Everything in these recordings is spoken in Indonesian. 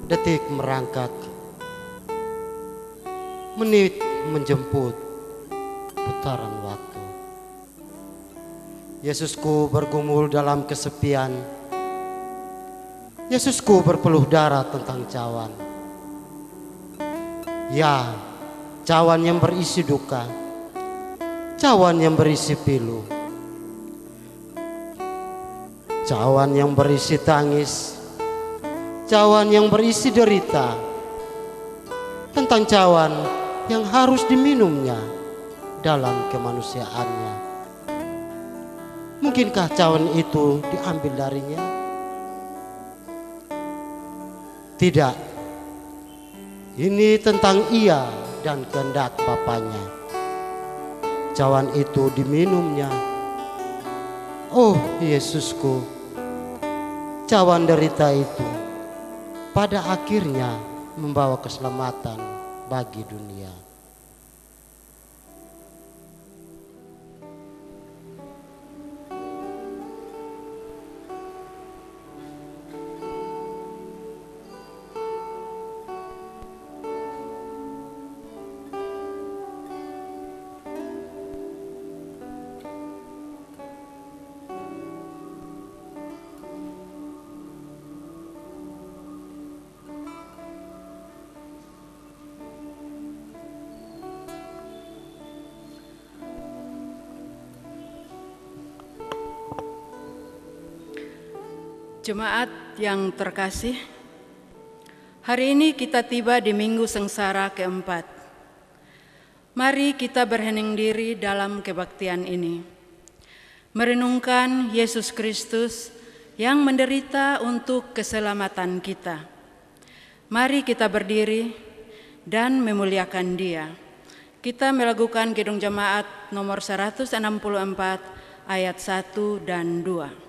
detik merangkak, menit menjemput putaran waktu. Yesusku bergumul dalam kesepian, Yesusku berpeluh darah tentang cawan. Ya, cawan yang berisi duka, cawan yang berisi pilu, cawan yang berisi tangis, cawan yang berisi derita, tentang cawan yang harus diminumnya dalam kemanusiaannya. Mungkinkah cawan itu diambil darinya? Tidak. Ini tentang ia dan kehendak Bapaknya. Cawan itu diminumnya. Oh Yesusku, cawan derita itu pada akhirnya membawa keselamatan bagi dunia. Jemaat yang terkasih, hari ini kita tiba di Minggu Sengsara keempat. Mari kita berhening diri dalam kebaktian ini, merenungkan Yesus Kristus yang menderita untuk keselamatan kita. Mari kita berdiri dan memuliakan Dia. Kita melakukan Kidung Jemaat nomor 164 ayat 1 dan 2.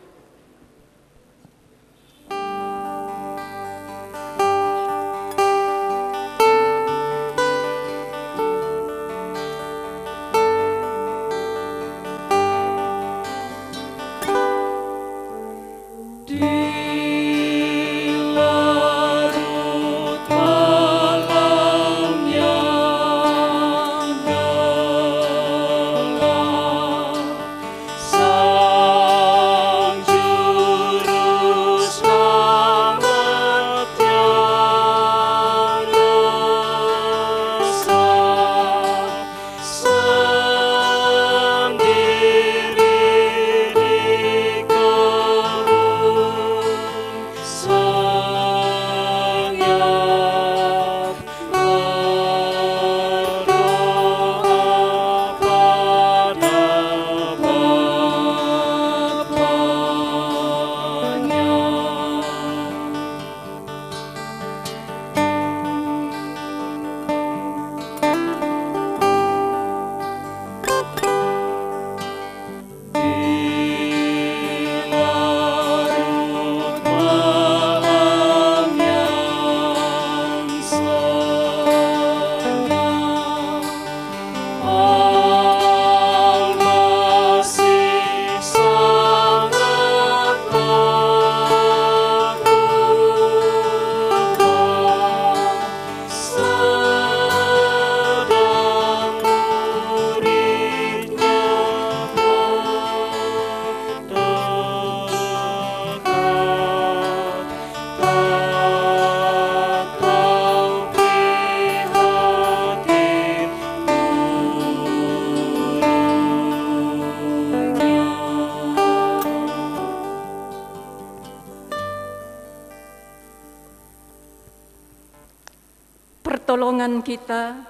Pertolongan kita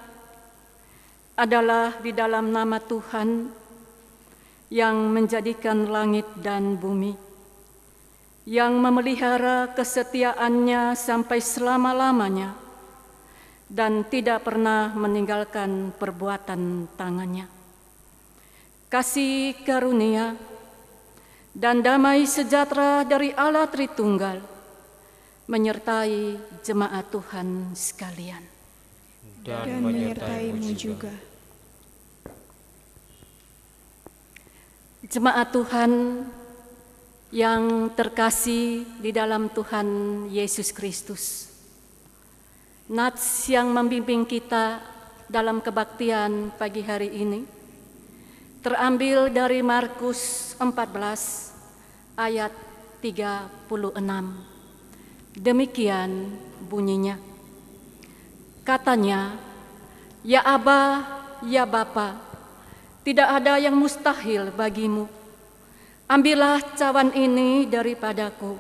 adalah di dalam nama Tuhan yang menjadikan langit dan bumi, yang memelihara kesetiaannya sampai selama-lamanya dan tidak pernah meninggalkan perbuatan tangannya. Kasih karunia dan damai sejahtera dari Allah Tritunggal menyertai jemaat Tuhan sekalian. Dan menyertai-Mu juga. Jemaat Tuhan yang terkasih di dalam Tuhan Yesus Kristus, Nats yang membimbing kita dalam kebaktian pagi hari ini terambil dari Markus 14 ayat 36. Demikian bunyinya. Katanya, "Ya Aba, ya Bapa, tidak ada yang mustahil bagimu. Ambillah cawan ini daripadaku,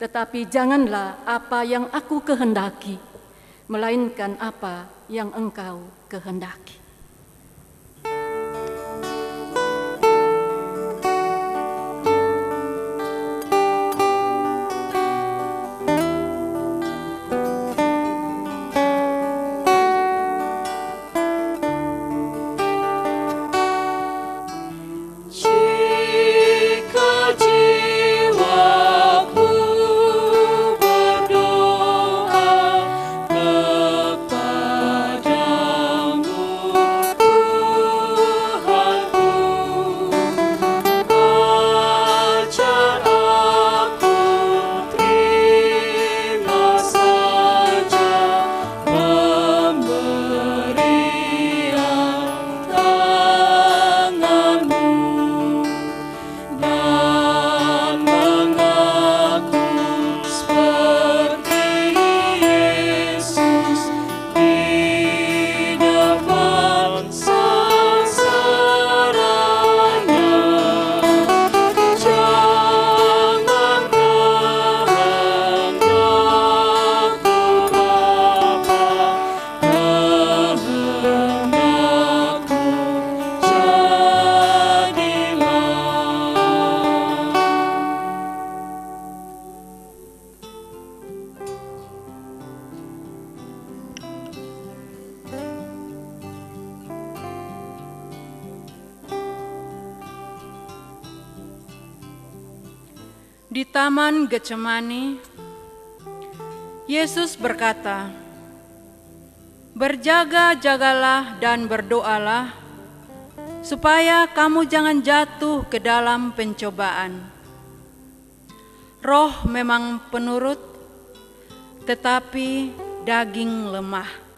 tetapi janganlah apa yang aku kehendaki, melainkan apa yang Engkau kehendaki." Di Taman Getsemani, Yesus berkata, "Berjaga-jagalah dan berdoalah, supaya kamu jangan jatuh ke dalam pencobaan. Roh memang penurut, tetapi daging lemah."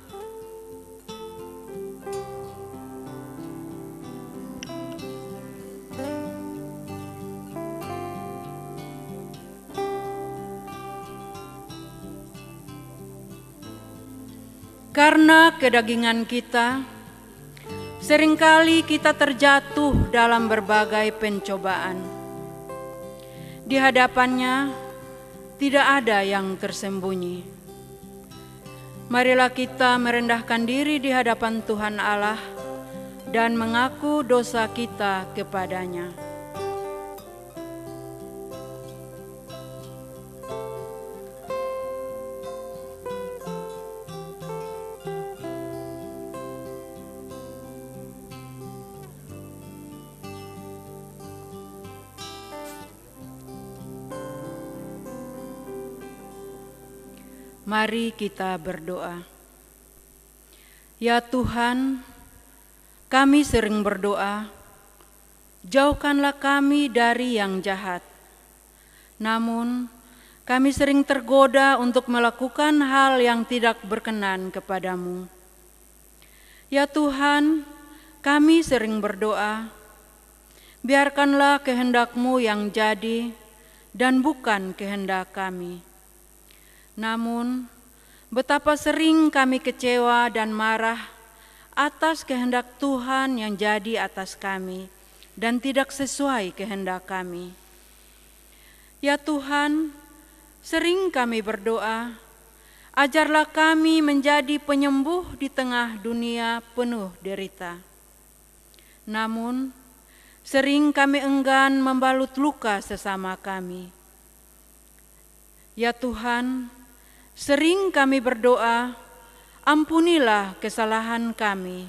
Karena kedagingan kita, seringkali kita terjatuh dalam berbagai pencobaan. Di hadapannya tidak ada yang tersembunyi. Marilah kita merendahkan diri di hadapan Tuhan Allah dan mengaku dosa kita kepadanya. Mari kita berdoa. Ya Tuhan, kami sering berdoa, jauhkanlah kami dari yang jahat. Namun, kami sering tergoda untuk melakukan hal yang tidak berkenan kepadamu. Ya Tuhan, kami sering berdoa, biarkanlah kehendak-Mu yang jadi dan bukan kehendak kami. Namun, betapa sering kami kecewa dan marah atas kehendak Tuhan yang jadi atas kami dan tidak sesuai kehendak kami. Ya Tuhan, sering kami berdoa, ajarlah kami menjadi penyembuh di tengah dunia penuh derita. Namun, sering kami enggan membalut luka sesama kami. Ya Tuhan, sering kami berdoa, ampunilah kesalahan kami.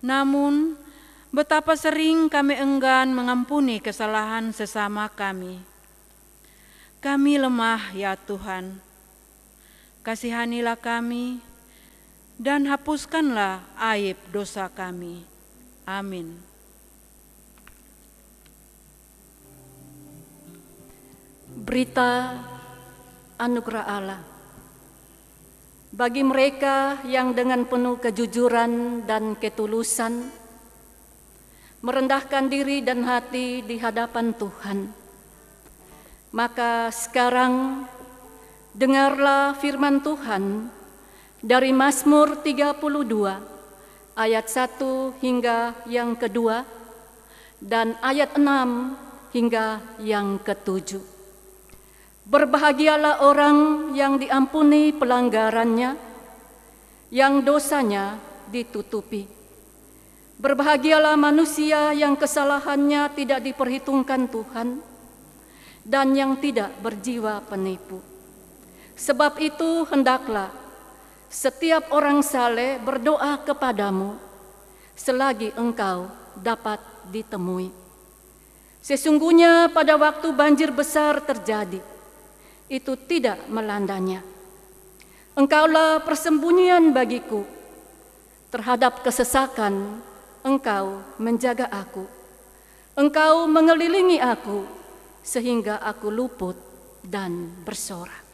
Namun, betapa sering kami enggan mengampuni kesalahan sesama kami. Kami lemah ya Tuhan. Kasihanilah kami dan hapuskanlah aib dosa kami. Amin. Berita anugerah Allah. bagi mereka yang dengan penuh kejujuran dan ketulusan merendahkan diri dan hati di hadapan Tuhan. Maka sekarang dengarlah firman Tuhan dari Mazmur 32 ayat 1 hingga yang kedua dan ayat 6 hingga yang ketujuh. Berbahagialah orang yang diampuni pelanggarannya, yang dosanya ditutupi. Berbahagialah manusia yang kesalahannya tidak diperhitungkan Tuhan, dan yang tidak berjiwa penipu. Sebab itu hendaklah setiap orang saleh berdoa kepadamu selagi engkau dapat ditemui. Sesungguhnya pada waktu banjir besar terjadi, itu tidak melandanya. Engkaulah persembunyian bagiku, terhadap kesesakan engkau menjaga aku. Engkau mengelilingi aku, sehingga aku luput dan bersorak.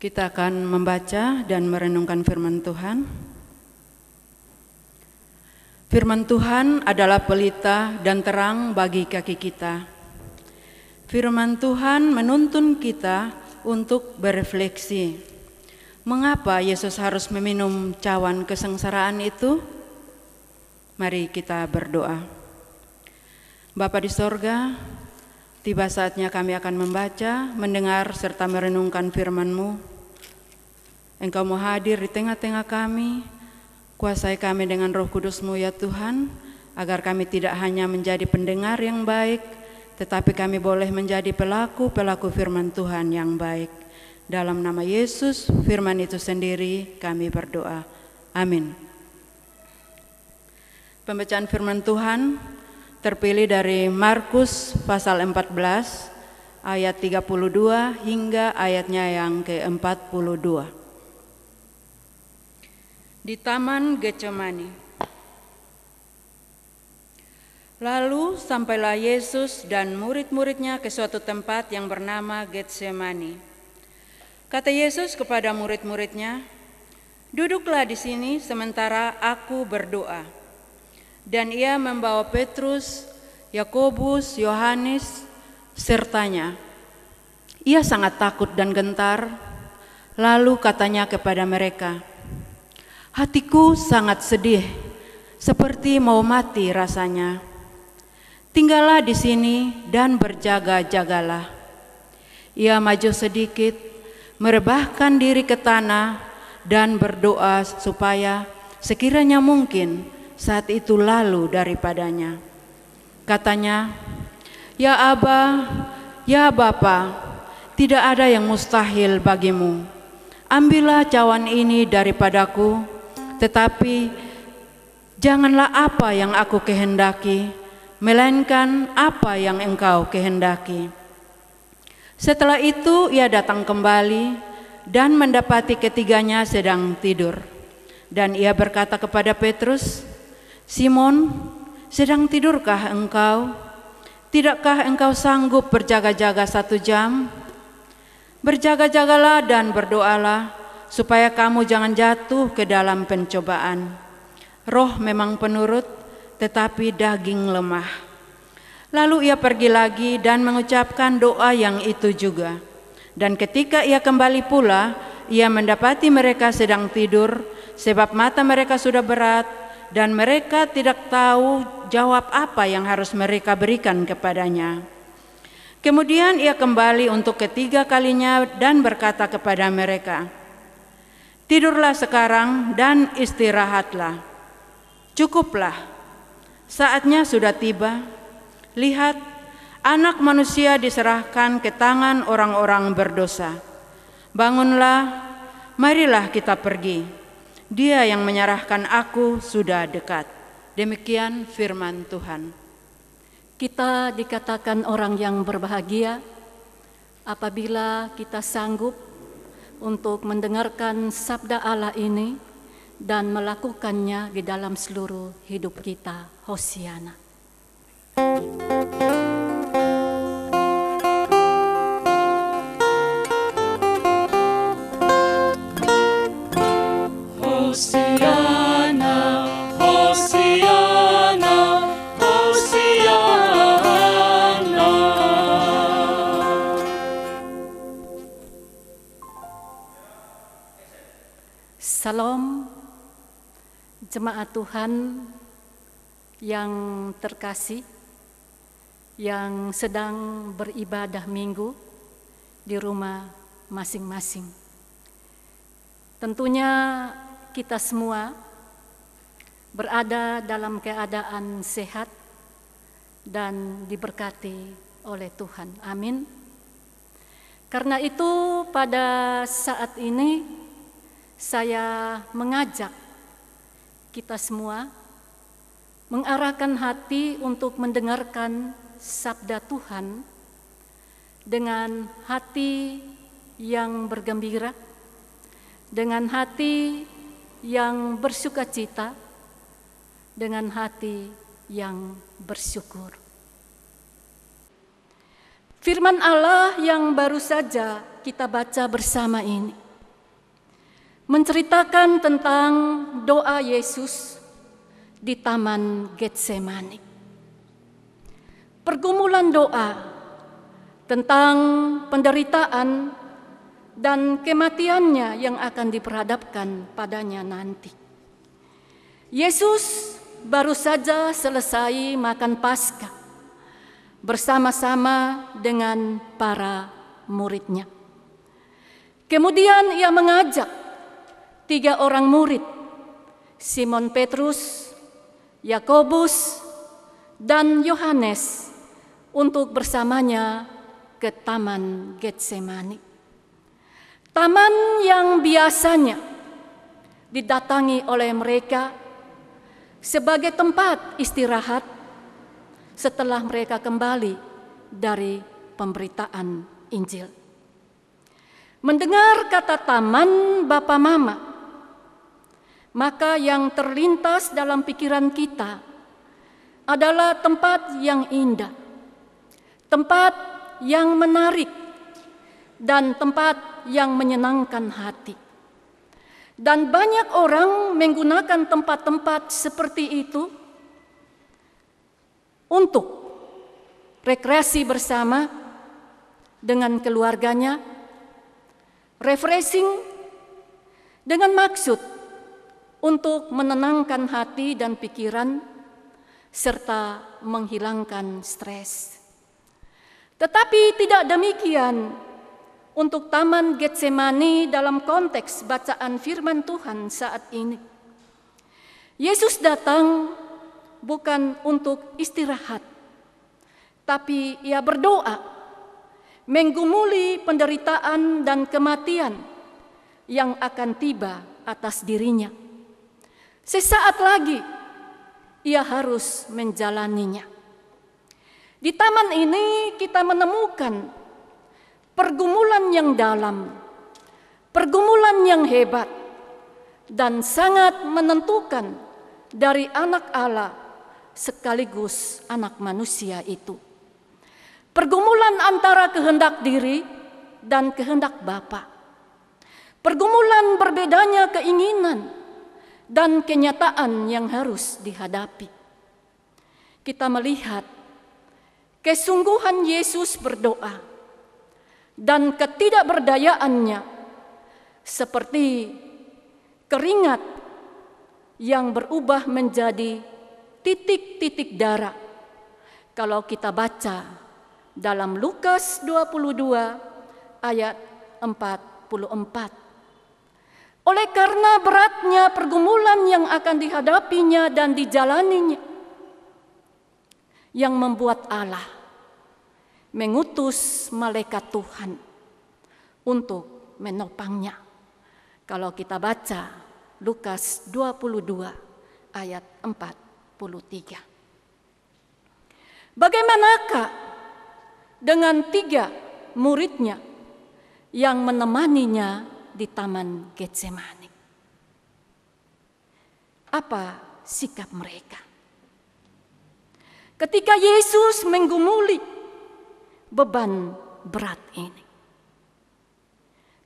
Kita akan membaca dan merenungkan firman Tuhan. Firman Tuhan adalah pelita dan terang bagi kaki kita. Firman Tuhan menuntun kita untuk berefleksi. Mengapa Yesus harus meminum cawan kesengsaraan itu? Mari kita berdoa. Bapa di sorga, tiba saatnya kami akan membaca, mendengar, serta merenungkan firman-Mu. Engkau mau hadir di tengah-tengah kami, kuasai kami dengan Roh Kudus-Mu ya Tuhan, agar kami tidak hanya menjadi pendengar yang baik, tetapi kami boleh menjadi pelaku-pelaku firman Tuhan yang baik. Dalam nama Yesus, firman itu sendiri kami berdoa. Amin. Pembacaan firman Tuhan terpilih dari Markus pasal 14 ayat 32 hingga ayatnya yang ke-42. Di Taman Getsemani. Lalu sampailah Yesus dan murid-muridnya ke suatu tempat yang bernama Getsemani. Kata Yesus kepada murid-muridnya, "Duduklah di sini sementara aku berdoa." Dan ia membawa Petrus, Yakobus, Yohanes, sertanya. Ia sangat takut dan gentar, lalu katanya kepada mereka, "Hatiku sangat sedih, seperti mau mati rasanya. Tinggallah di sini dan berjaga-jagalah." Ia maju sedikit, merebahkan diri ke tanah dan berdoa supaya sekiranya mungkin saat itu lalu daripadanya. Katanya, "Ya Aba, ya Bapa, tidak ada yang mustahil bagimu. Ambillah cawan ini daripadaku, tetapi janganlah apa yang aku kehendaki, melainkan apa yang Engkau kehendaki." Setelah itu ia datang kembali dan mendapati ketiganya sedang tidur. Dan ia berkata kepada Petrus, "Simon, sedang tidurkah engkau? Tidakkah engkau sanggup berjaga-jaga 1 jam? Berjaga-jagalah dan berdoalah, supaya kamu jangan jatuh ke dalam pencobaan. Roh memang penurut, tetapi daging lemah. Lalu ia pergi lagi dan mengucapkan doa yang itu juga. Dan ketika ia kembali pula, ia mendapati mereka sedang tidur, sebab mata mereka sudah berat, dan mereka tidak tahu jawab apa yang harus mereka berikan kepadanya. Kemudian ia kembali untuk ketiga kalinya dan berkata kepada mereka, "Tidurlah sekarang dan istirahatlah. Cukuplah, saatnya sudah tiba. Lihat, Anak Manusia diserahkan ke tangan orang-orang berdosa. Bangunlah, marilah kita pergi. Dia yang menyerahkan aku sudah dekat." Demikian firman Tuhan. Kita dikatakan orang yang berbahagia apabila kita sanggup untuk mendengarkan sabda Allah ini dan melakukannya di dalam seluruh hidup kita. Hosiana. Hosiana, Hosiana, Hosiana. Salam jemaat Tuhan yang terkasih, yang sedang beribadah minggu di rumah masing-masing. Tentunya kita semua berada dalam keadaan sehat dan diberkati oleh Tuhan. Amin. Karena itu pada saat ini saya mengajak kita semua mengarahkan hati untuk mendengarkan sabda Tuhan dengan hati yang bergembira, dengan hati yang bersukacita, dengan hati yang bersyukur. Firman Allah yang baru saja kita baca bersama ini menceritakan tentang doa Yesus di Taman Getsemani. Pergumulan doa tentang penderitaan dan kematiannya yang akan diperhadapkan padanya nanti. Yesus baru saja selesai makan Paskah bersama-sama dengan para muridnya. Kemudian ia mengajak 3 orang murid, Simon Petrus, Yakobus, dan Yohanes, untuk bersamanya ke Taman Getsemani. Taman yang biasanya didatangi oleh mereka sebagai tempat istirahat setelah mereka kembali dari pemberitaan Injil. Mendengar kata taman Bapa Mama, maka yang terlintas dalam pikiran kita adalah tempat yang indah, tempat yang menarik, dan tempat yang menyenangkan hati. Dan banyak orang menggunakan tempat-tempat seperti itu untuk rekreasi bersama dengan keluarganya, refreshing dengan maksud untuk menenangkan hati dan pikiran serta menghilangkan stres. Tetapi tidak demikian untuk Taman Getsemani dalam konteks bacaan firman Tuhan saat ini. Yesus datang bukan untuk istirahat, tapi ia berdoa menggumuli penderitaan dan kematian yang akan tiba atas dirinya. Sesaat lagi ia harus menjalaninya. Di taman ini kita menemukan pergumulan yang dalam, pergumulan yang hebat, dan sangat menentukan dari anak Allah sekaligus anak manusia itu. Pergumulan antara kehendak diri dan kehendak Bapa. Pergumulan berbedanya keinginan dan kenyataan yang harus dihadapi. Kita melihat kesungguhan Yesus berdoa dan ketidakberdayaannya seperti keringat yang berubah menjadi titik-titik darah. Kalau kita baca dalam Lukas 22 ayat 44. Oleh karena beratnya pergumulan yang akan dihadapinya dan dijalaninya, yang membuat Allah mengutus malaikat Tuhan untuk menopangnya. Kalau kita baca Lukas 22 ayat 43. Bagaimanakah dengan 3 muridnya yang menemaninya di Taman Getsemani? Apa sikap mereka ketika Yesus menggumuli beban berat ini?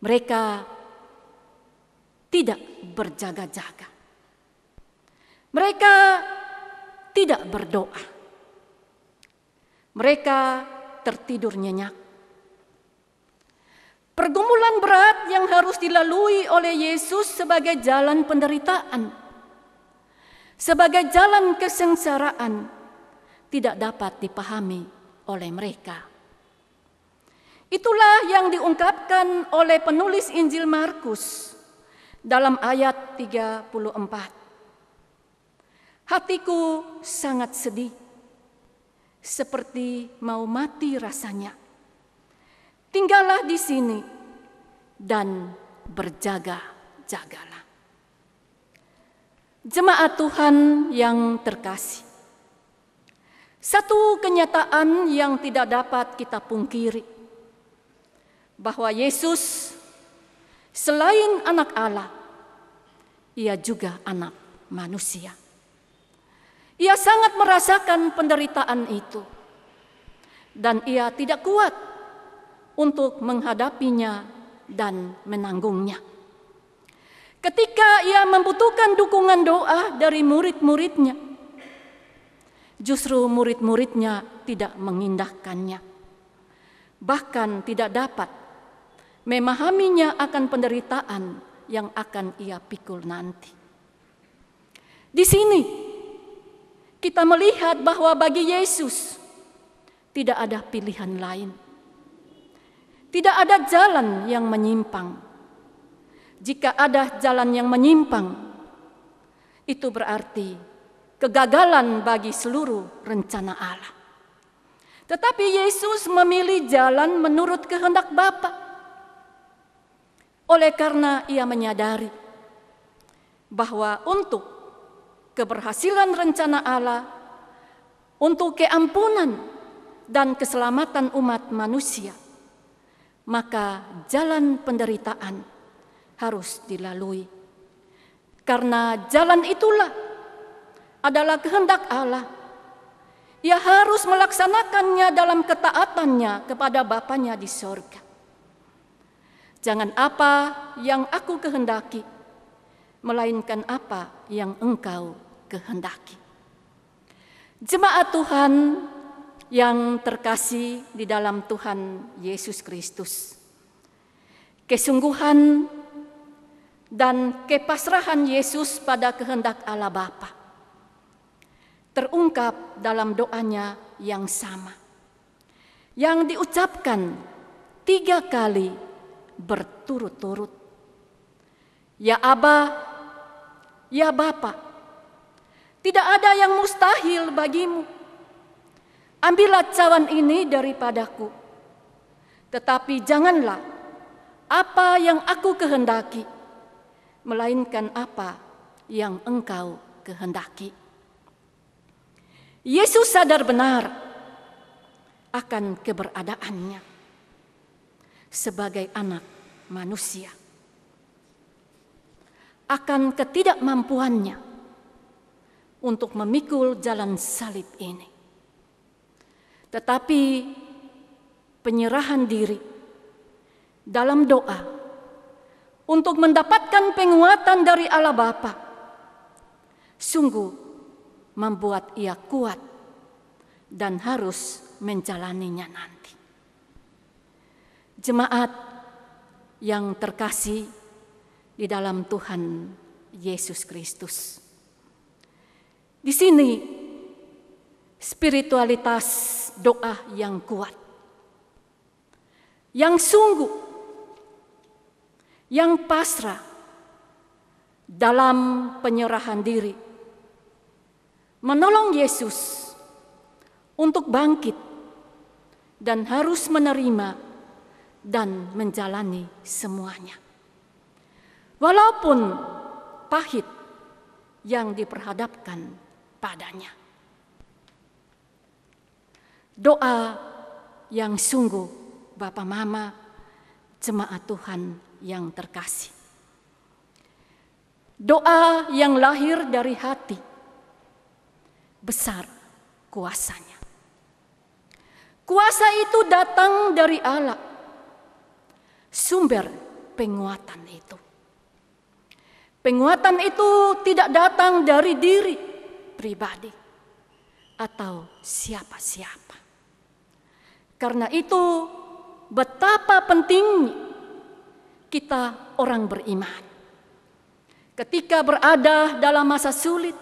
Mereka tidak berjaga-jaga. Mereka tidak berdoa. Mereka tertidur nyenyak. Pergumulan berat yang harus dilalui oleh Yesus sebagai jalan penderitaan, sebagai jalan kesengsaraan, tidak dapat dipahami oleh mereka. Itulah yang diungkapkan oleh penulis Injil Markus dalam ayat 34. Hatiku sangat sedih, seperti mau mati rasanya. Tinggallah di sini dan berjaga-jagalah. Jemaat Tuhan yang terkasih, satu kenyataan yang tidak dapat kita pungkiri, bahwa Yesus selain anak Allah, ia juga anak manusia. Ia sangat merasakan penderitaan itu, dan ia tidak kuat untuk menghadapinya dan menanggungnya. Ketika ia membutuhkan dukungan doa dari murid-muridnya, justru murid-muridnya tidak mengindahkannya, bahkan tidak dapat memahaminya akan penderitaan yang akan ia pikul nanti. Di sini kita melihat bahwa bagi Yesus tidak ada pilihan lain. Tidak ada jalan yang menyimpang. Jika ada jalan yang menyimpang, itu berarti kegagalan bagi seluruh rencana Allah. Tetapi Yesus memilih jalan menurut kehendak Bapa. Oleh karena ia menyadari bahwa untuk keberhasilan rencana Allah, untuk keampunan dan keselamatan umat manusia, maka jalan penderitaan harus dilalui. Karena jalan itulah adalah kehendak Allah. Ia harus melaksanakannya dalam ketaatannya kepada Bapanya di sorga. Jangan apa yang aku kehendaki, melainkan apa yang engkau kehendaki. Jemaat Tuhan yang terkasih di dalam Tuhan Yesus Kristus, kesungguhan dan kepasrahan Yesus pada kehendak Allah Bapa terungkap dalam doanya yang sama, yang diucapkan 3 kali berturut-turut. Ya Aba, ya Bapa, tidak ada yang mustahil bagimu. Ambillah cawan ini daripadaku, tetapi janganlah apa yang aku kehendaki, melainkan apa yang engkau kehendaki. Yesus sadar benar akan keberadaannya sebagai anak manusia, akan ketidakmampuannya untuk memikul jalan salib ini. Tetapi penyerahan diri dalam doa untuk mendapatkan penguatan dari Allah Bapa sungguh membuat ia kuat dan harus menjalaninya nanti. Jemaat yang terkasih di dalam Tuhan Yesus Kristus. Di sini spiritualitas doa yang kuat, yang sungguh, yang pasrah dalam penyerahan diri, menolong Yesus untuk bangkit dan harus menerima dan menjalani semuanya. Walaupun pahit yang diperhadapkan padanya. Doa yang sungguh Bapak Mama, jemaat Tuhan yang terkasih. Doa yang lahir dari hati, besar kuasanya. Kuasa itu datang dari Allah, sumber penguatan itu. Penguatan itu tidak datang dari diri pribadi atau siapa-siapa. Karena itu betapa pentingnya kita orang beriman. Ketika berada dalam masa sulit,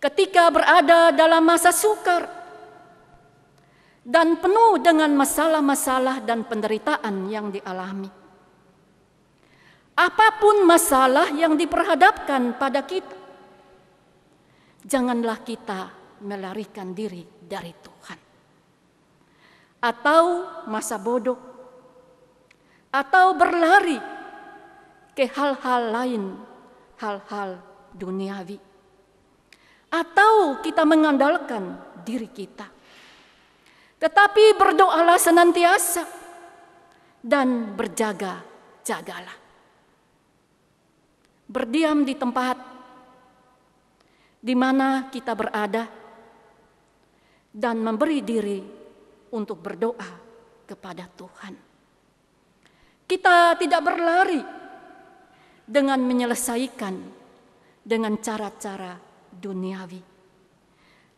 ketika berada dalam masa sukar, dan penuh dengan masalah-masalah dan penderitaan yang dialami. Apapun masalah yang diperhadapkan pada kita, janganlah kita melarikan diri dari Tuhan. Atau masa bodoh, atau berlari ke hal-hal lain, hal-hal duniawi. Atau kita mengandalkan diri kita. Tetapi berdoalah senantiasa dan berjaga-jagalah. Berdiam di tempat di mana kita berada dan memberi diri untuk berdoa kepada Tuhan. Kita tidak berlari dengan menyelesaikan dengan cara-cara duniawi.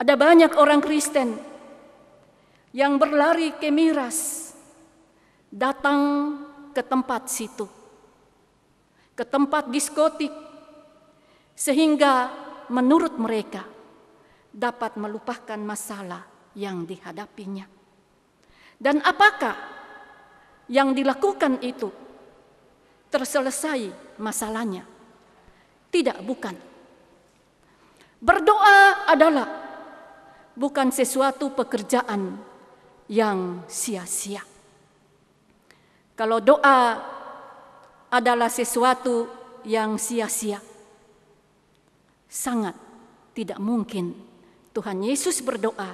Ada banyak orang Kristen yang berlari ke miras, datang ke tempat situ, ke tempat diskotik, sehingga menurut mereka dapat melupakan masalah yang dihadapinya. Dan apakah yang dilakukan itu terselesai masalahnya? Tidak, bukan. Berdoa adalah bukan sesuatu pekerjaan yang sia-sia. Kalau doa adalah sesuatu yang sia-sia, sangat tidak mungkin Tuhan Yesus berdoa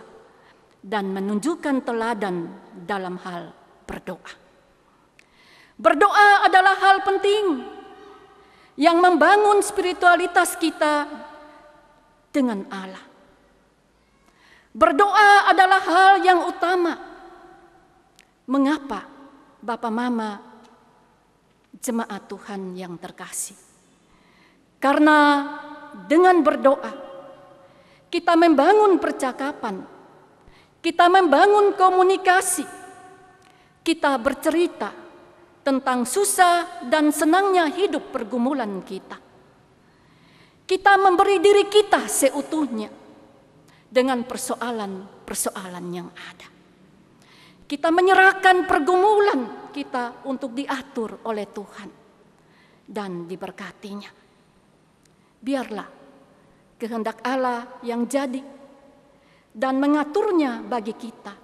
dan menunjukkan teladan dalam hal berdoa. Berdoa adalah hal penting yang membangun spiritualitas kita dengan Allah. Berdoa adalah hal yang utama. Mengapa Bapak Mama, jemaat Tuhan yang terkasih? Karena dengan berdoa kita membangun percakapan, kita membangun komunikasi, kita bercerita tentang susah dan senangnya hidup pergumulan kita. Kita memberi diri kita seutuhnya dengan persoalan-persoalan yang ada. Kita menyerahkan pergumulan kita untuk diatur oleh Tuhan dan diberkatinya. Biarlah kehendak Allah yang jadi dan mengaturnya bagi kita,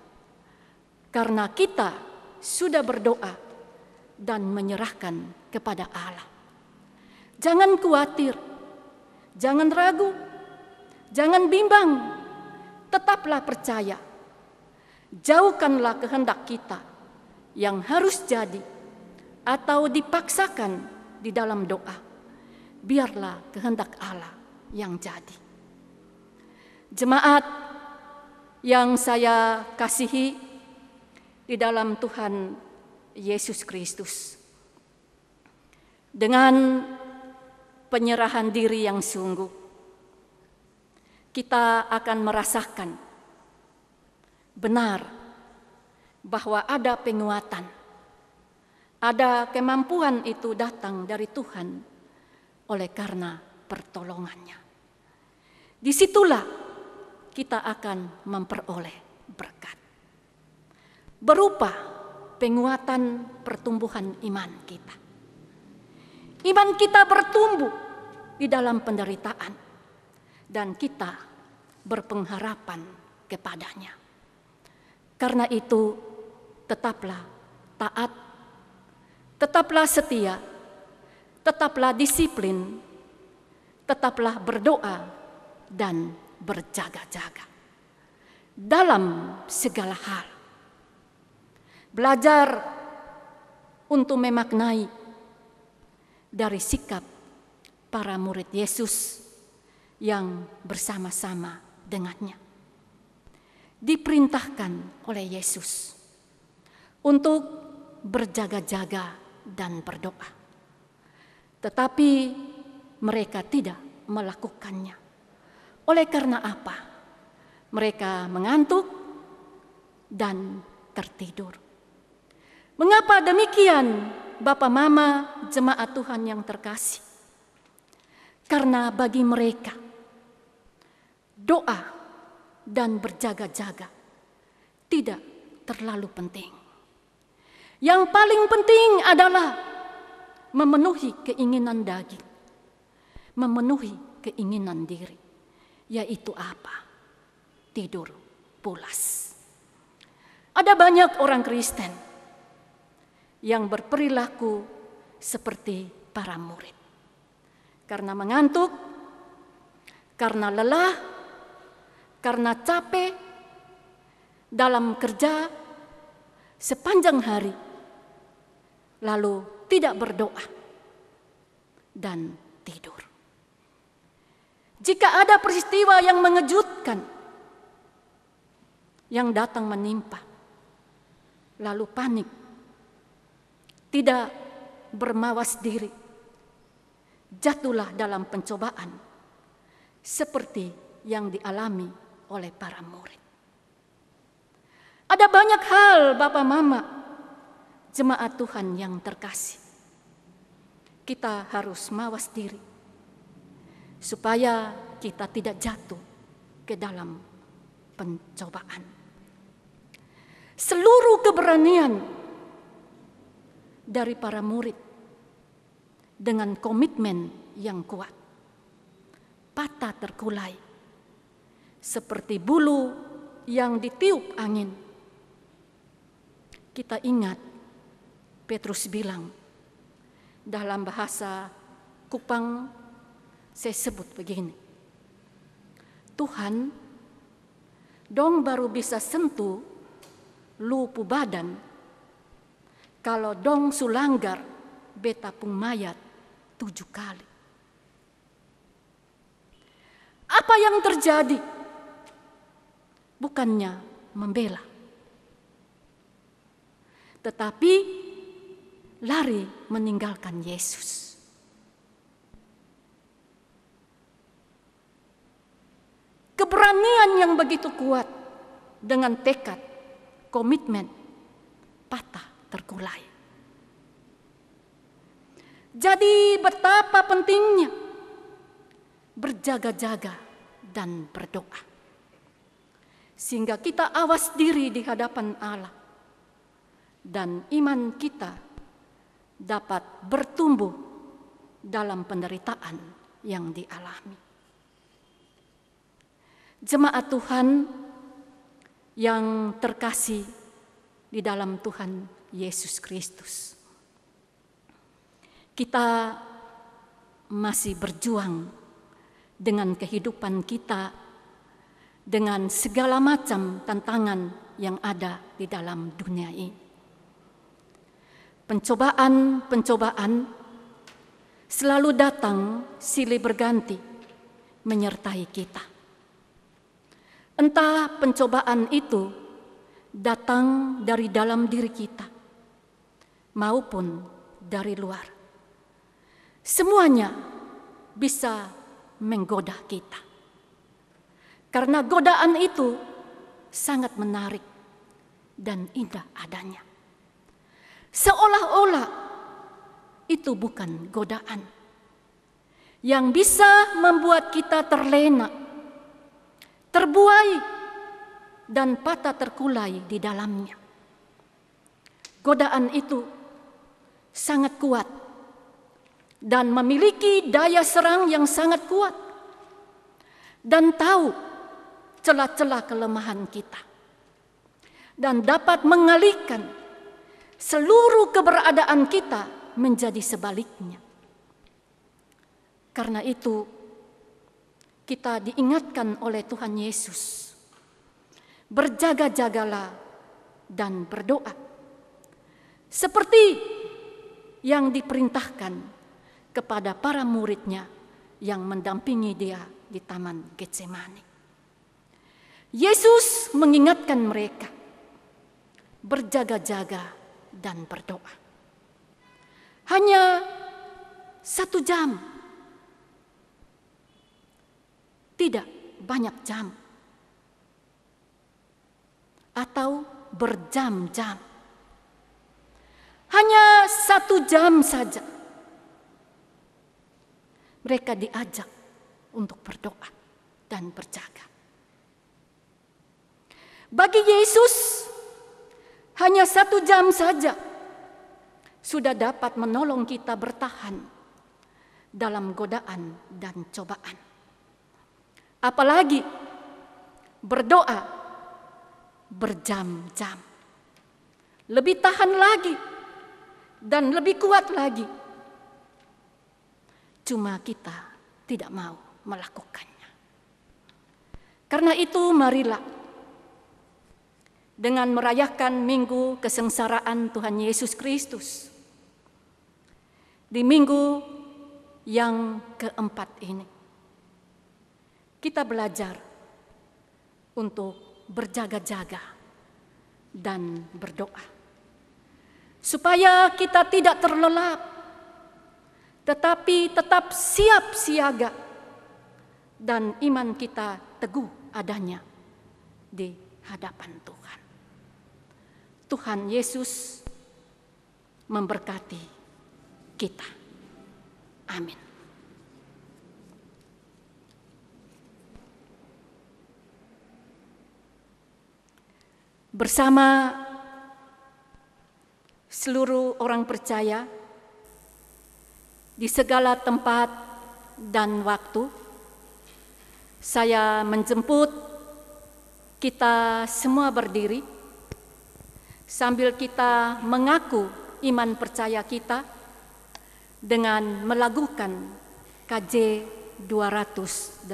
karena kita sudah berdoa dan menyerahkan kepada Allah. Jangan khawatir, jangan ragu, jangan bimbang, tetaplah percaya. Jauhkanlah kehendak kita yang harus jadi atau dipaksakan di dalam doa. Biarlah kehendak Allah yang jadi. Jemaat yang saya kasihi di dalam Tuhan Yesus Kristus. Dengan penyerahan diri yang sungguh, kita akan merasakan benar bahwa ada penguatan, ada kemampuan itu datang dari Tuhan oleh karena pertolongannya. Disitulah kita akan memperoleh berkat berupa penguatan pertumbuhan iman kita. Iman kita bertumbuh di dalam penderitaan dan kita berpengharapan kepadanya. Karena itu tetaplah taat, tetaplah setia, tetaplah disiplin, tetaplah berdoa dan berjaga-jaga dalam segala hal. Belajar untuk memaknai dari sikap para murid Yesus yang bersama-sama dengannya. Diperintahkan oleh Yesus untuk berjaga-jaga dan berdoa. Tetapi mereka tidak melakukannya. Oleh karena apa? Mereka mengantuk dan tertidur. Mengapa demikian, Bapak Mama jemaat Tuhan yang terkasih? Karena bagi mereka doa dan berjaga-jaga tidak terlalu penting. Yang paling penting adalah memenuhi keinginan daging, memenuhi keinginan diri, yaitu apa? Tidur pulas. Ada banyak orang Kristen yang berperilaku seperti para murid. Karena mengantuk, karena lelah, karena capek dalam kerja sepanjang hari, lalu tidak berdoa dan tidur. Jika ada peristiwa yang mengejutkan yang datang menimpa, lalu panik, tidak bermawas diri, jatuhlah dalam pencobaan seperti yang dialami oleh para murid. Ada banyak hal Bapak Mama, jemaat Tuhan yang terkasih. Kita harus mawas diri supaya kita tidak jatuh ke dalam pencobaan. Seluruh keberanian dari para murid dengan komitmen yang kuat, patah terkulai seperti bulu yang ditiup angin. Kita ingat Petrus bilang dalam bahasa Kupang, saya sebut begini, Tuhan, dong baru bisa sentuh lupu badan kalau dong sulanggar beta pung mayat 7 kali. Apa yang terjadi? Bukannya membela, tetapi lari meninggalkan Yesus. Keberanian yang begitu kuat dengan tekad, komitmen, patah terkulai. Jadi betapa pentingnya berjaga-jaga dan berdoa, sehingga kita awas diri di hadapan Allah dan iman kita dapat bertumbuh dalam penderitaan yang dialami. Jemaat Tuhan yang terkasih di dalam Tuhan Yesus Kristus, kita masih berjuang dengan kehidupan kita, dengan segala macam tantangan yang ada di dalam dunia ini. Pencobaan-pencobaan selalu datang silih berganti menyertai kita. Entah pencobaan itu datang dari dalam diri kita maupun dari luar. Semuanya bisa menggoda kita. Karena godaan itu sangat menarik dan indah adanya. Seolah-olah itu bukan godaan yang bisa membuat kita terlena, terbuai, dan patah terkulai di dalamnya. Godaan itu sangat kuat dan memiliki daya serang yang sangat kuat dan tahu celah-celah kelemahan kita dan dapat mengalihkan seluruh keberadaan kita menjadi sebaliknya. Karena itu kita diingatkan oleh Tuhan Yesus, berjaga-jagalah dan berdoa, seperti yang diperintahkan kepada para muridnya yang mendampingi dia di Taman Getsemani. Yesus mengingatkan mereka, berjaga-jaga dan berdoa. Hanya 1 jam, tidak banyak jam, atau berjam-jam. Hanya 1 jam saja mereka diajak untuk berdoa dan berjaga. Bagi Yesus, hanya 1 jam saja sudah dapat menolong kita bertahan dalam godaan dan cobaan. Apalagi berdoa berjam-jam. Lebih tahan lagi dan lebih kuat lagi. Cuma kita tidak mau melakukannya. Karena itu marilah dengan merayakan Minggu Kesengsaraan Tuhan Yesus Kristus, di minggu yang keempat ini, kita belajar untuk berjaga-jaga dan berdoa, supaya kita tidak terlelap, tetapi tetap siap siaga dan iman kita teguh adanya di hadapan Tuhan. Tuhan Yesus memberkati kita. Amin. Bersama seluruh orang percaya di segala tempat dan waktu, saya menjemput kita semua berdiri sambil kita mengaku iman percaya kita dengan melakukan KJ 280.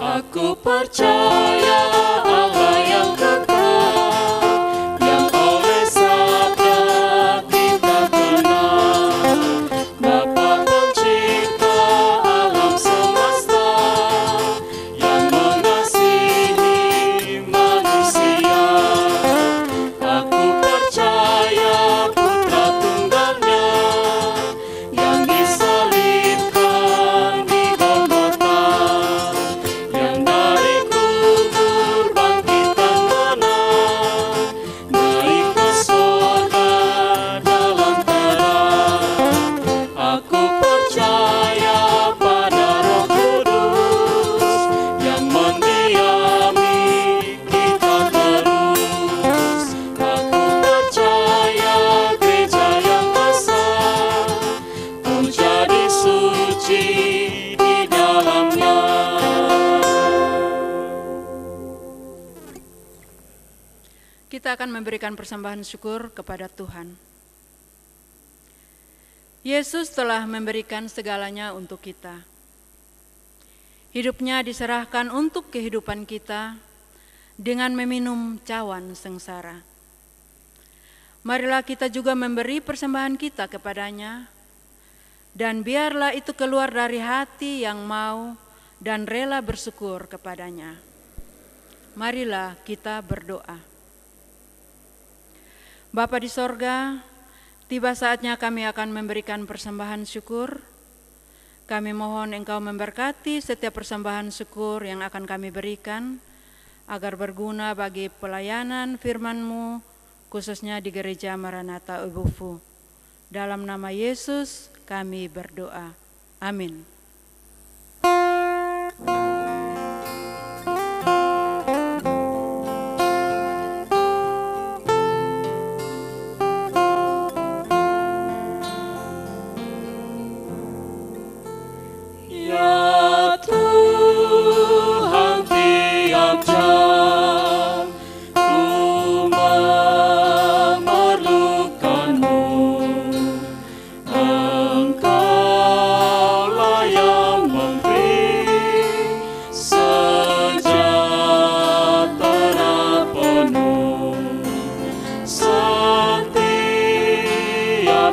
Aku percaya Allah yang kekal, yang oleh sabda kita kenal, Bapa pencipta alam semesta, yang mengasihi manusia. Aku percaya Putra Tunggalnya yang disalibkan di Golgota, yang dari kubur bangkitan menang, naik ke surga dalam terang. Aku percaya pada Roh Kudus yang mendiami kita terus. Aku percaya gereja yang besar, menjadi suci di dalamnya. Kita akan memberikan persembahan syukur kepada Tuhan. Yesus telah memberikan segalanya untuk kita. Hidupnya diserahkan untuk kehidupan kita dengan meminum cawan sengsara. Marilah kita juga memberi persembahan kita kepadanya dan biarlah itu keluar dari hati yang mau dan rela bersyukur kepadanya. Marilah kita berdoa. Bapa di sorga, tiba saatnya kami akan memberikan persembahan syukur. Kami mohon Engkau memberkati setiap persembahan syukur yang akan kami berikan, agar berguna bagi pelayanan firman-Mu, khususnya di Gereja Maranatha Ubufu. Dalam nama Yesus kami berdoa. Amin. Ya Tuhan, tiap jam ku memerlukan-Mu. Engkaulah yang memberi sejahtera penuh. Setiap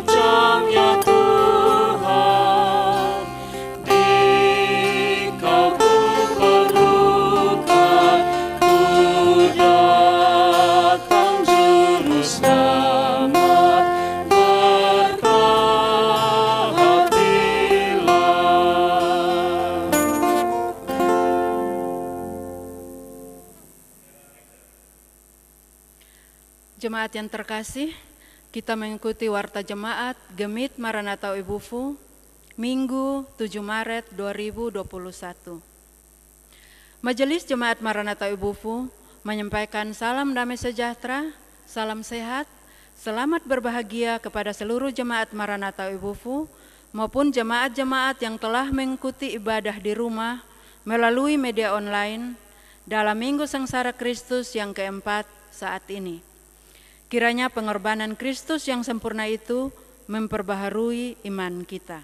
jam ya Tuhan, Dikau ku perlukan, ku datang Juru Selamat, berhati-hatilah. Jemaat yang terkasih, kita mengikuti Warta Jemaat Gemit Maranatha Ubufu, Minggu 7 Maret 2021. Majelis Jemaat Maranatha Ubufu menyampaikan salam damai sejahtera, salam sehat, selamat berbahagia kepada seluruh Jemaat Maranatha Ubufu maupun jemaat-jemaat yang telah mengikuti ibadah di rumah melalui media online dalam Minggu Sengsara Kristus yang keempat saat ini. Kiranya pengorbanan Kristus yang sempurna itu memperbaharui iman kita.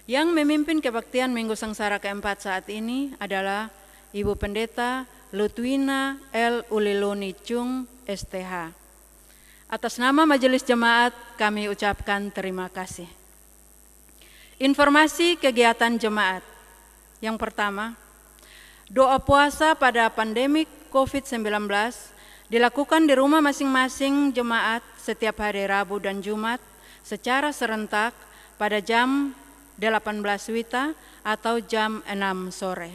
Yang memimpin kebaktian Minggu Sengsara keempat saat ini adalah Ibu Pendeta Lutwina L. Uliloni Chung, STH. Atas nama Majelis Jemaat kami ucapkan terima kasih. Informasi kegiatan jemaat. Yang pertama, doa puasa pada pandemi COVID-19 dilakukan di rumah masing-masing jemaat setiap hari Rabu dan Jumat secara serentak pada jam 18 WITA atau jam 6 sore.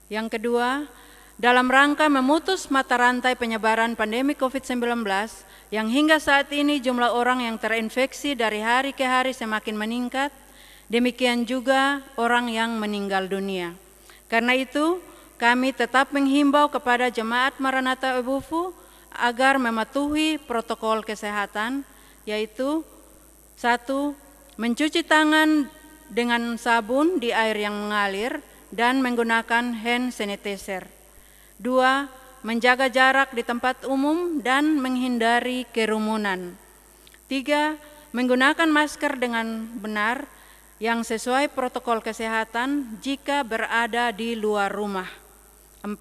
Yang kedua, dalam rangka memutus mata rantai penyebaran pandemi COVID-19 yang hingga saat ini jumlah orang yang terinfeksi dari hari ke hari semakin meningkat, demikian juga orang yang meninggal dunia. Karena itu, kami tetap menghimbau kepada Jemaat Maranatha Ubufu agar mematuhi protokol kesehatan, yaitu 1. Mencuci tangan dengan sabun di air yang mengalir dan menggunakan hand sanitizer. 2. Menjaga jarak di tempat umum dan menghindari kerumunan. 3. Menggunakan masker dengan benar yang sesuai protokol kesehatan jika berada di luar rumah. 4.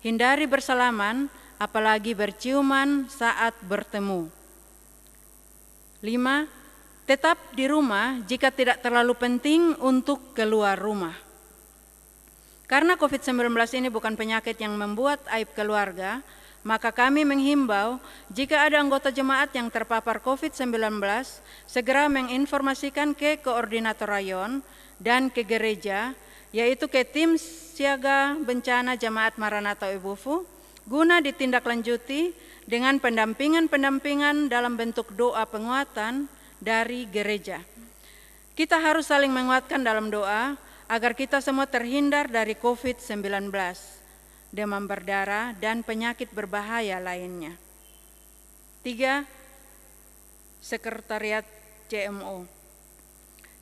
Hindari bersalaman, apalagi berciuman saat bertemu. 5. Tetap di rumah jika tidak terlalu penting untuk keluar rumah. Karena COVID-19 ini bukan penyakit yang membuat aib keluarga, maka kami menghimbau jika ada anggota jemaat yang terpapar COVID-19, segera menginformasikan ke koordinator rayon dan ke gereja, yaitu ke tim siaga bencana Jemaat Maranatha Ubufu, guna ditindaklanjuti dengan pendampingan dalam bentuk doa penguatan dari gereja. Kita harus saling menguatkan dalam doa agar kita semua terhindar dari COVID-19, demam berdarah, dan penyakit berbahaya lainnya. 3. Sekretariat JMO.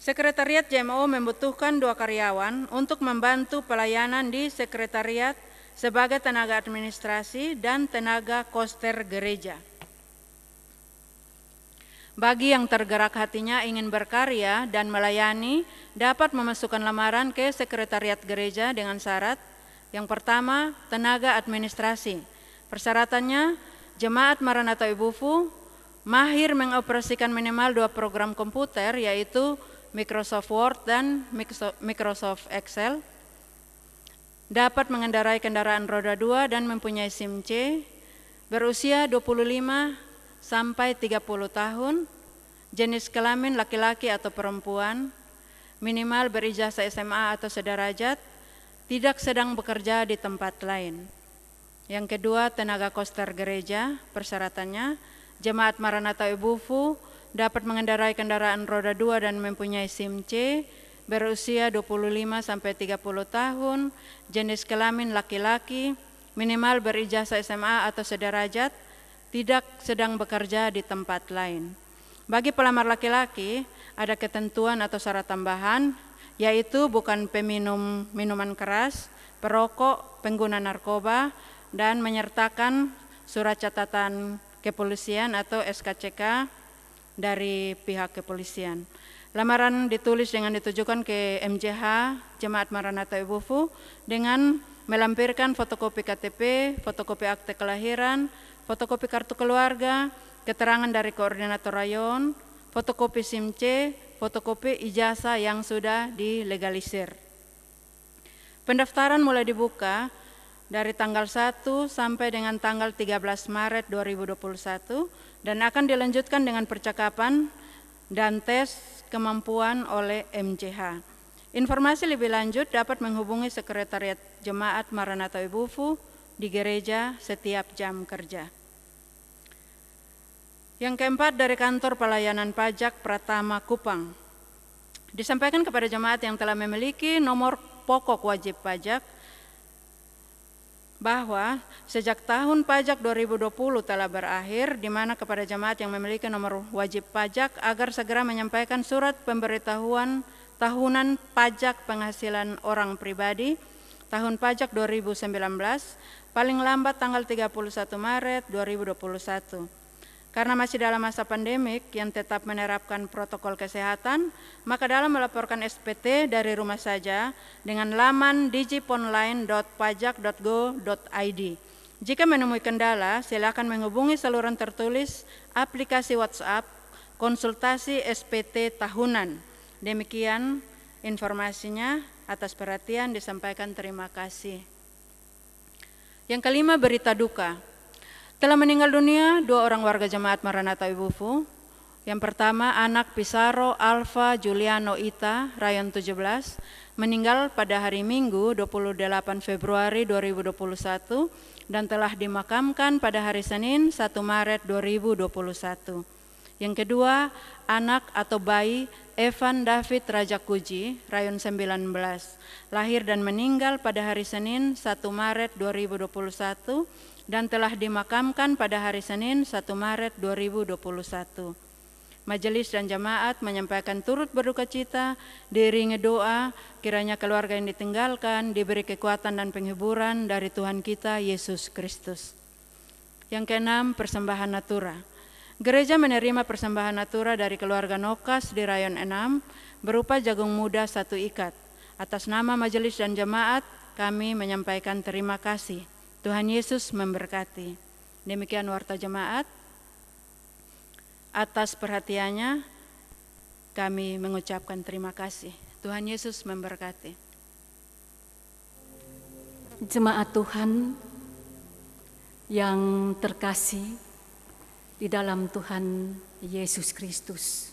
Sekretariat JMO membutuhkan 2 karyawan untuk membantu pelayanan di sekretariat sebagai tenaga administrasi dan tenaga koster gereja. Bagi yang tergerak hatinya ingin berkarya dan melayani, dapat memasukkan lamaran ke sekretariat gereja dengan syarat. Yang pertama, tenaga administrasi. Persyaratannya, Jemaat Maranatha Ubufu mahir mengoperasikan minimal 2 program komputer, yaitu Microsoft Word dan Microsoft Excel, dapat mengendarai kendaraan roda 2 dan mempunyai SIM C, berusia 25 sampai 30 tahun, jenis kelamin laki-laki atau perempuan, minimal berijazah SMA atau sederajat, tidak sedang bekerja di tempat lain. Yang kedua, tenaga koster gereja. Persyaratannya, Jemaat Maranatha Ebufu dapat mengendarai kendaraan roda 2 dan mempunyai SIM C, berusia 25 sampai 30 tahun, jenis kelamin laki-laki, minimal berijazah SMA atau sederajat, tidak sedang bekerja di tempat lain. Bagi pelamar laki-laki, ada ketentuan atau syarat tambahan, yaitu bukan peminum minuman keras, perokok, pengguna narkoba, dan menyertakan surat catatan kepolisian atau SKCK dari pihak kepolisian. Lamaran ditulis dengan ditujukan ke MJH Jemaat Maranatha Ebufu dengan melampirkan fotokopi KTP, fotokopi akte kelahiran, fotokopi kartu keluarga, keterangan dari koordinator rayon, fotokopi SIM C, fotokopi ijazah yang sudah dilegalisir. Pendaftaran mulai dibuka dari tanggal 1 sampai dengan tanggal 13 Maret 2021 dan akan dilanjutkan dengan percakapan dan tes kemampuan oleh MJH. Informasi lebih lanjut dapat menghubungi Sekretariat Jemaat Maranatha Ebufu di gereja setiap jam kerja. Yang keempat, dari Kantor Pelayanan Pajak Pratama Kupang. Disampaikan kepada jemaat yang telah memiliki nomor pokok wajib pajak bahwa sejak tahun pajak 2020 telah berakhir, di mana kepada jemaat yang memiliki nomor wajib pajak agar segera menyampaikan surat pemberitahuan tahunan pajak penghasilan orang pribadi tahun pajak 2019 paling lambat tanggal 31 Maret 2021. Karena masih dalam masa pandemik yang tetap menerapkan protokol kesehatan, maka dalam melaporkan SPT dari rumah saja dengan laman digiponline.pajak.go.id. Jika menemui kendala, silakan menghubungi saluran tertulis aplikasi WhatsApp konsultasi SPT tahunan. Demikian informasinya, atas perhatian disampaikan, terima kasih. Yang kelima, berita duka. Telah meninggal dunia 2 orang warga Jemaat Maranatha Ebufu. Yang pertama, anak Pisaro Alfa Juliano Ita, Rayon 17, meninggal pada hari Minggu 28 Februari 2021 dan telah dimakamkan pada hari Senin 1 Maret 2021. Yang kedua, anak atau bayi Evan David Rajakuji, Rayon 19, lahir dan meninggal pada hari Senin 1 Maret 2021 dan telah dimakamkan pada hari Senin 1 Maret 2021. Majelis dan jemaat menyampaikan turut berduka cita, diiringi doa kiranya keluarga yang ditinggalkan diberi kekuatan dan penghiburan dari Tuhan kita Yesus Kristus. Yang keenam, persembahan natura. Gereja menerima persembahan natura dari keluarga Nokas di Rayon 6 berupa jagung muda 1 ikat. Atas nama majelis dan jemaat kami menyampaikan terima kasih. Tuhan Yesus memberkati. Demikian warta jemaat. Atas perhatiannya kami mengucapkan terima kasih. Tuhan Yesus memberkati. Jemaat Tuhan yang terkasih di dalam Tuhan Yesus Kristus,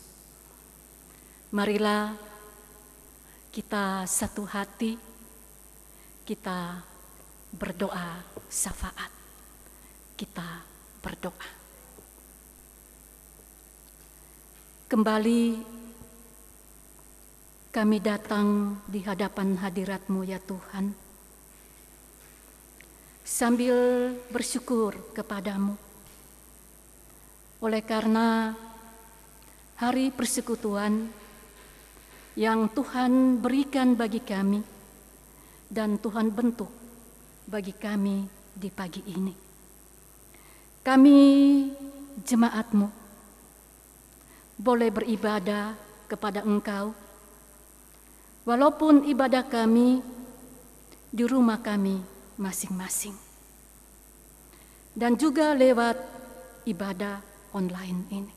marilah kita satu hati, kita berdoa syafaat. Kita berdoa. Kembali kami datang di hadapan hadirat-Mu ya Tuhan, sambil bersyukur kepadamu oleh karena hari persekutuan yang Tuhan berikan bagi kami dan Tuhan bentuk bagi kami di pagi ini. Kami jemaat-Mu boleh beribadah kepada Engkau, walaupun ibadah kami di rumah kami masing-masing, dan juga lewat ibadah online ini.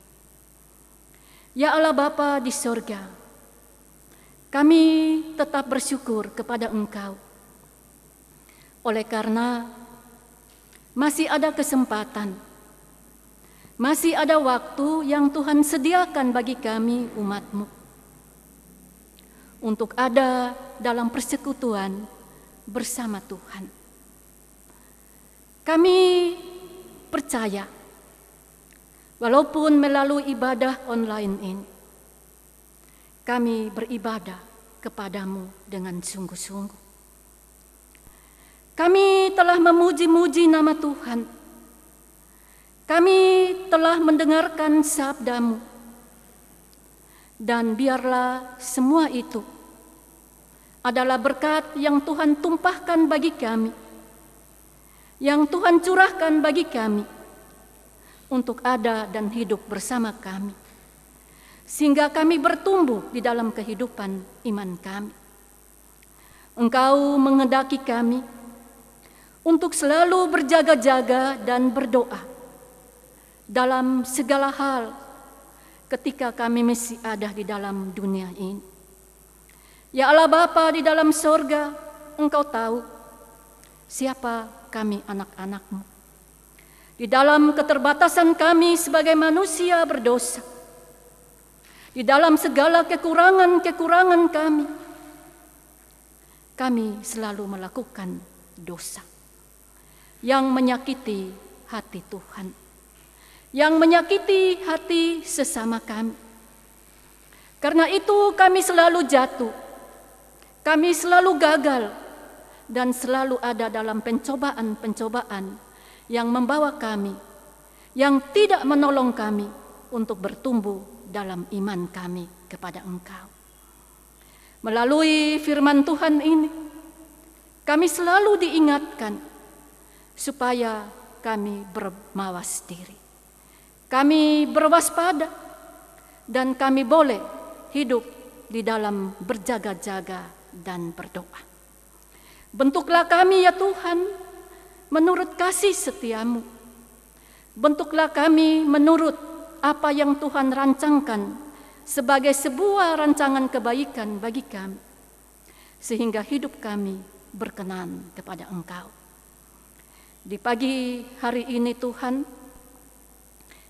Ya Allah Bapa di sorga, kami tetap bersyukur kepada Engkau oleh karena masih ada kesempatan, masih ada waktu yang Tuhan sediakan bagi kami umat-Mu untuk ada dalam persekutuan bersama Tuhan. Kami percaya walaupun melalui ibadah online ini, kami beribadah kepadamu dengan sungguh-sungguh. Kami telah memuji-muji nama Tuhan. Kami telah mendengarkan sabda-Mu. Dan biarlah semua itu adalah berkat yang Tuhan tumpahkan bagi kami, yang Tuhan curahkan bagi kami, untuk ada dan hidup bersama kami, sehingga kami bertumbuh di dalam kehidupan iman kami. Engkau menghendaki kami untuk selalu berjaga-jaga dan berdoa dalam segala hal ketika kami masih ada di dalam dunia ini. Ya Allah Bapa di dalam sorga, Engkau tahu siapa kami anak-anak-Mu. Di dalam keterbatasan kami sebagai manusia berdosa, di dalam segala kekurangan-kekurangan kami selalu melakukan dosa yang menyakiti hati Tuhan, yang menyakiti hati sesama kami. Karena itu kami selalu jatuh, kami selalu gagal, dan selalu ada dalam pencobaan-pencobaan yang membawa kami, yang tidak menolong kami untuk bertumbuh dalam iman kami kepada Engkau. Melalui firman Tuhan ini, kami selalu diingatkan supaya kami bermawas diri, kami berwaspada, dan kami boleh hidup di dalam berjaga-jaga dan berdoa. Bentuklah kami ya Tuhan menurut kasih setia-Mu. Bentuklah kami menurut apa yang Tuhan rancangkan sebagai sebuah rancangan kebaikan bagi kami, sehingga hidup kami berkenan kepada Engkau. Di pagi hari ini Tuhan,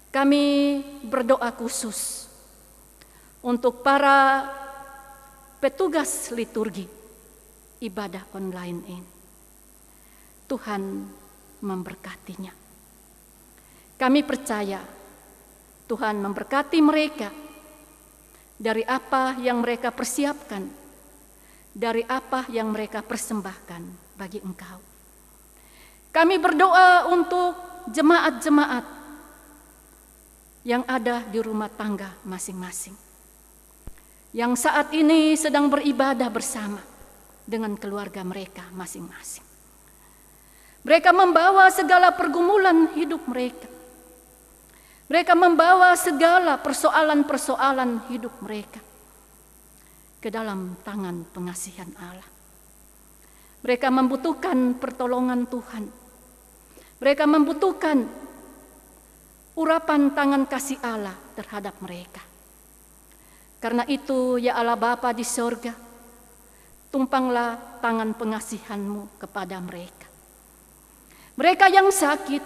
kami berdoa khusus untuk para petugas liturgi ibadah online ini. Tuhan memberkatinya. Kami percaya Tuhan memberkati mereka dari apa yang mereka persiapkan, dari apa yang mereka persembahkan bagi Engkau. Kami berdoa untuk jemaat-jemaat yang ada di rumah tangga masing-masing, yang saat ini sedang beribadah bersama dengan keluarga mereka masing-masing. Mereka membawa segala pergumulan hidup mereka. Mereka membawa segala persoalan-persoalan hidup mereka ke dalam tangan pengasihan Allah. Mereka membutuhkan pertolongan Tuhan. Mereka membutuhkan urapan tangan kasih Allah terhadap mereka. Karena itu ya Allah Bapa di sorga, tumpanglah tangan pengasihan-Mu kepada mereka. Mereka yang sakit,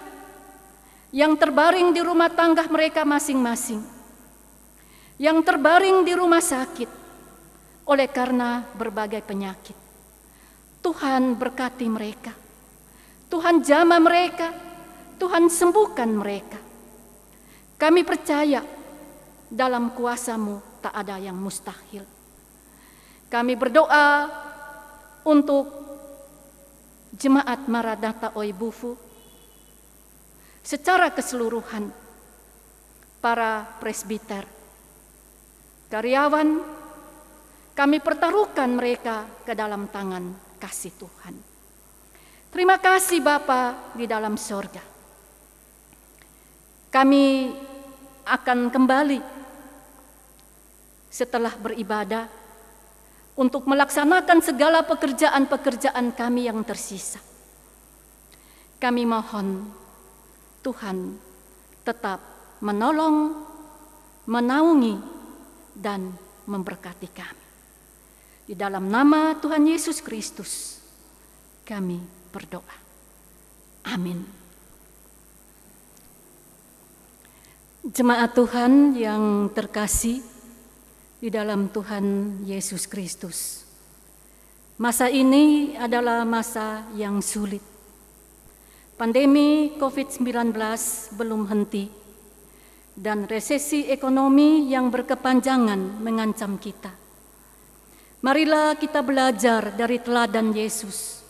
yang terbaring di rumah tangga mereka masing-masing, yang terbaring di rumah sakit oleh karena berbagai penyakit. Tuhan berkati mereka, Tuhan jamah mereka, Tuhan sembuhkan mereka. Kami percaya dalam kuasa-Mu tak ada yang mustahil. Kami berdoa untuk jemaat Maranatha Oibufu secara keseluruhan, para presbiter, karyawan, kami pertaruhkan mereka ke dalam tangan kasih Tuhan. Terima kasih Bapa di dalam sorga. Kami akan kembali setelah beribadah untuk melaksanakan segala pekerjaan-pekerjaan kami yang tersisa. Kami mohon Tuhan tetap menolong, menaungi, dan memberkati kami. Di dalam nama Tuhan Yesus Kristus, kami berdoa. Amin. Jemaat Tuhan yang terkasih di dalam Tuhan Yesus Kristus, masa ini adalah masa yang sulit. Pandemi COVID-19 belum henti, dan resesi ekonomi yang berkepanjangan mengancam kita. Marilah kita belajar dari teladan Yesus.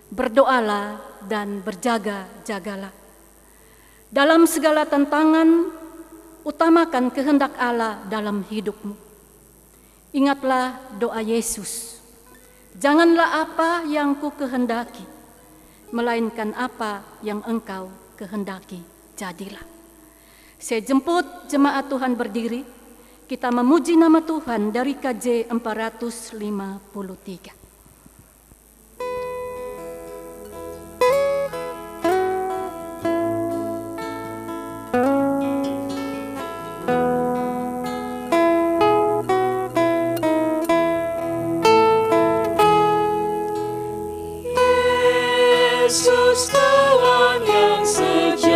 Berdoalah dan berjaga-jagalah. Dalam segala tantangan, utamakan kehendak Allah dalam hidupmu. Ingatlah doa Yesus. Janganlah apa yang ku kehendaki, melainkan apa yang engkau kehendaki, jadilah. Saya jemput jemaat Tuhan berdiri, kita memuji nama Tuhan dari KJ 453. Yesus Tuhan yang sejati,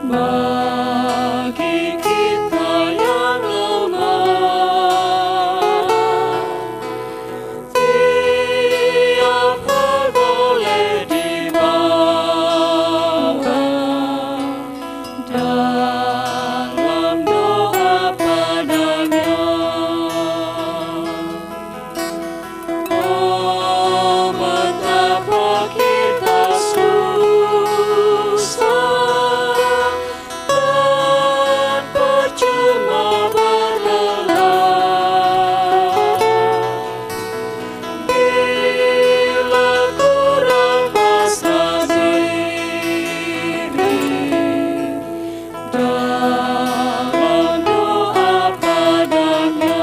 bagi kita yang lemah, tiap hal boleh dibawa dalam doa padanya. Oh, betapa kita susah dan percuma berlelah bila kurang pasrah diri dalam doa padanya.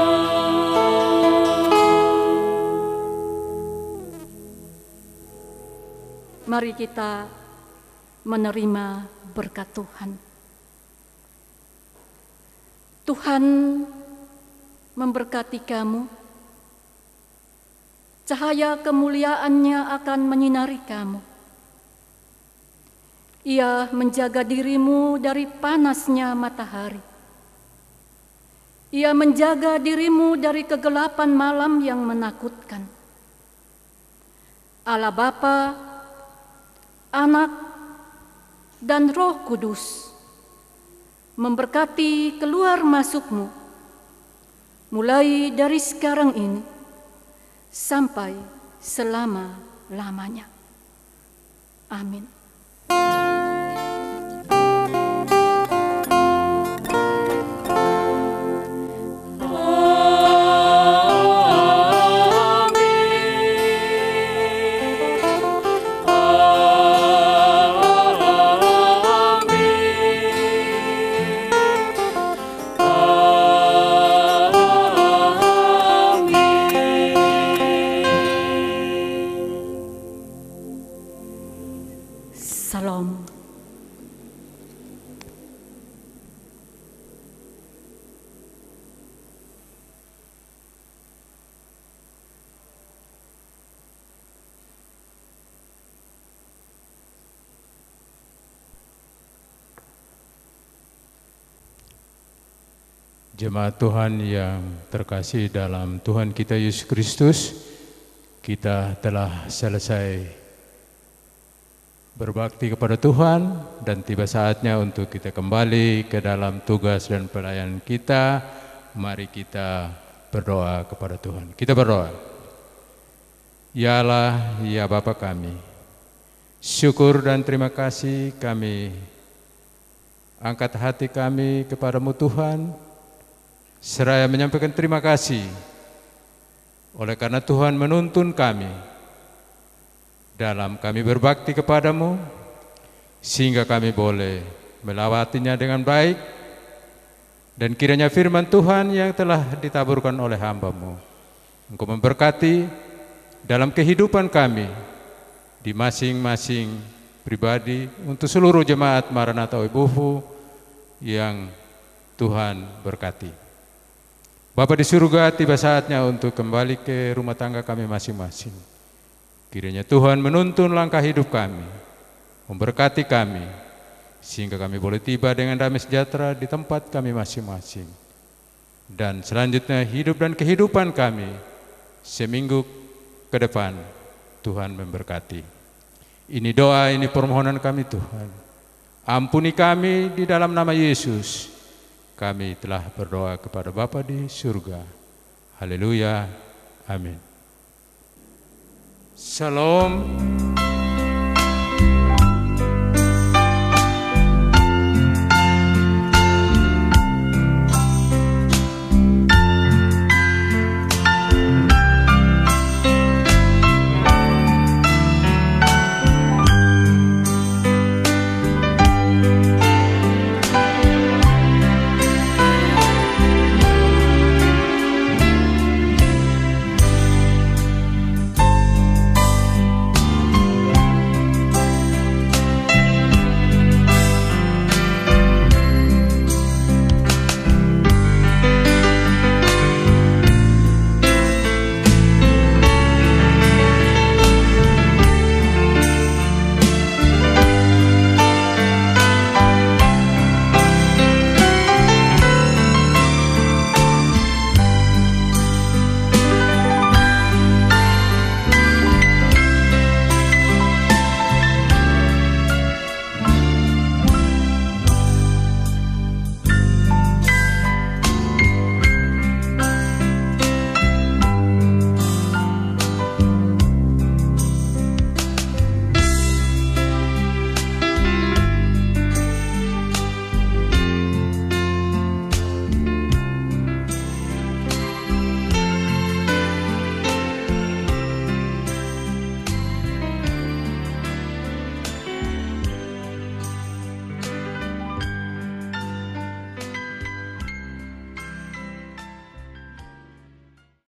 Mari kita menerima berkat Tuhan. Tuhan memberkati kamu. Cahaya kemuliaan-Nya akan menyinari kamu. Ia menjaga dirimu dari panasnya matahari. Ia menjaga dirimu dari kegelapan malam yang menakutkan. Allah Bapa, Anak, dan Roh Kudus memberkati keluar masukmu, mulai dari sekarang ini sampai selama-lamanya. Amin. Salam. Jemaat Tuhan yang terkasih dalam Tuhan kita Yesus Kristus, kita telah selesai berbakti kepada Tuhan dan tiba saatnya untuk kita kembali ke dalam tugas dan pelayanan kita. Mari kita berdoa kepada Tuhan. Kita berdoa. Ya Allah, ya Bapa kami, syukur dan terima kasih kami angkat hati kami kepadamu Tuhan, seraya menyampaikan terima kasih oleh karena Tuhan menuntun kami dalam kami berbakti kepadamu, sehingga kami boleh melawatinya dengan baik, dan kiranya firman Tuhan yang telah ditaburkan oleh hamba-Mu Engkau memberkati dalam kehidupan kami di masing-masing pribadi, untuk seluruh jemaat Maranatha Oibofu yang Tuhan berkati. Bapa di surga, tiba saatnya untuk kembali ke rumah tangga kami masing-masing. Kiranya Tuhan menuntun langkah hidup kami, memberkati kami, sehingga kami boleh tiba dengan damai sejahtera di tempat kami masing-masing. Dan selanjutnya hidup dan kehidupan kami seminggu ke depan Tuhan memberkati. Ini doa, ini permohonan kami Tuhan. Ampuni kami di dalam nama Yesus. Kami telah berdoa kepada Bapa di surga. Haleluya. Amin. Shalom.